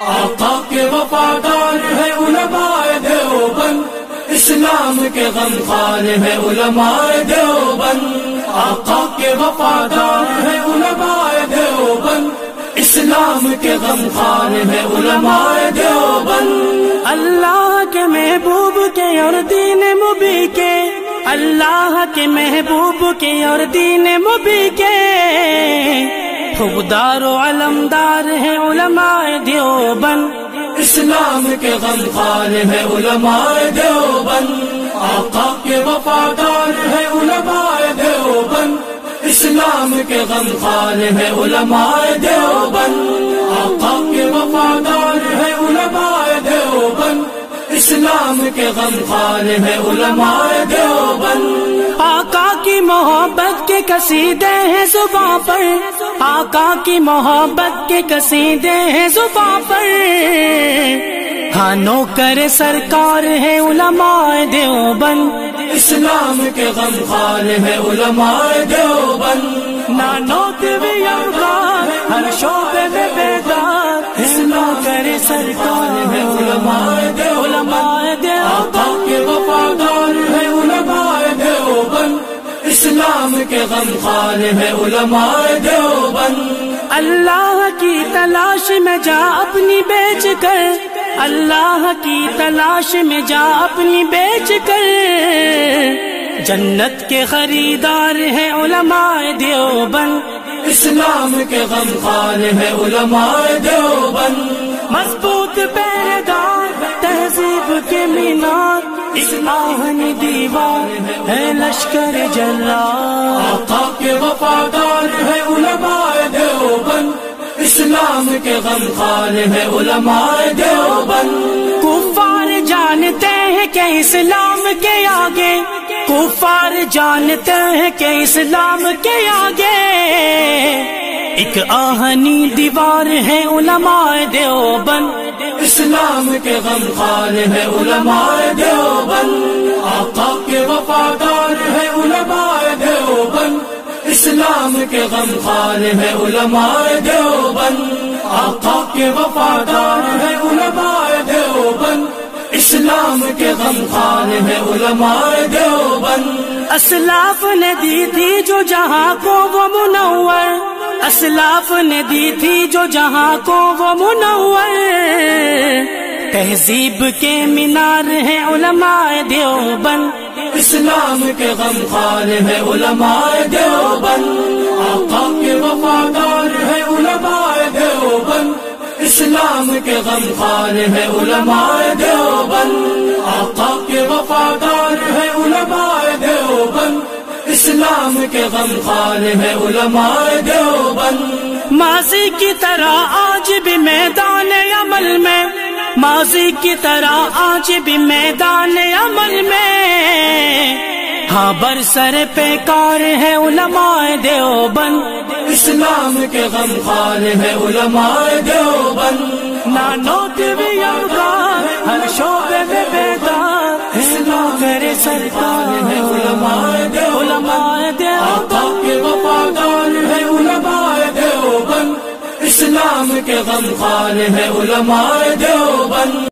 آقا کے وفادار ہے علماء دیوبند، اسلام کے غمخوار ہے علماء دیوبند۔ آقا کے وفادار ہے علماء دیوبند، اسلام کے غمخوار ہے علماء دیوبند۔ اللہ کے محبوب کے اور دین مبی کے، اللہ کے محبوب کے اور دین مبی کے خوددار و علمدار ہے علماء دیوبند، اسلام کے غمخوار ہے علماء دیوبند۔ آقا کے وفادار ہے علماء دیوبند، اسلام کے غمخوار ہے علماء دیوبند۔ آقا کے وفادار ہے علماء دیوبند، اسلام کے غمخوار ہے علماء دیوبند۔ آقا کی محبت کے قصیدے ہیں زباں پر، آقا کی محبت کے قصیدے ہیں زباں پر، ہاں نوکر سرکار ہے علماء دیوبند، اسلام کے غمخوار ہے علماء دیوبند۔ نانوت بھی افغان ہر شعبے میں بیدار، نوکر سرکار ہے علماء دیوبند۔ آقا کے وفادار ہے علماء دیوبند، اسلام کے غمخوار ہے علماء دیوبند۔ اللہ کی تلاش میں جا اپنی بیچ کر، اللہ کی تلاش میں جا اپنی بیچ کر، جنت کے خریدار ہیں علماء دیوبند، اسلام کے غمخوار ہے علماء دیوبند۔ مضبوط پہرےدار تہذیب کے مینار، اس آہنی دیوار ہے لشکر جرار۔ آقا کے وفادار ہے علماء دیوبند، اسلام کے غمخوار ہے علماء دیوبند۔ کفار جانتے ہیں کہ اسلام کے آگے، کفار جانتے ہیں کہ اسلام کے آگے ایک آہنی دیوار ہے علماء دیوبند، اسلام کے غمخوار ہے علماء دیوبند۔ آقا کے وفادار ہے علماء دیوبند، اسلام کے غمخوار ہے علماء دیوبند۔ آقا کے وفادار ہے علماء دیوبند، اسلام کے غمخوار ہے علماء دیوبند۔ اسلاف نے دی تھی جو جہاں کو وہ منور، اسلاف نے دی تھی جو جہاں کو وہ منور، تہذیب کے مینار ہے علماء دیوبند، اسلام کے غمخوار ہے علماء دیوبند۔ آقا کے وفادار ہے علماء دیوبند، اسلام کے غمخوار ہے علماء دیوبند۔ آقا کے وفادار ہے علماء دیوبند، اسلام کے غمخوار ہے علماء دیوبند۔ ماضی کی طرح آج بھی میدان عمل میں، ماضی کی طرح آج بھی میدان عمل میں، ہاں برسر پیکار ہے علماء دیوبند، اسلام کے غمخوار ہے علماء دیوبند۔ نانوت بھی افغان ہر شعبے میں بیدار، نوکر سرکار ہے علماء دیوبند۔ آقا کے وفادار ہے علماء دیوبند، اسلام کے غمخوار ہے علماء دیوبند۔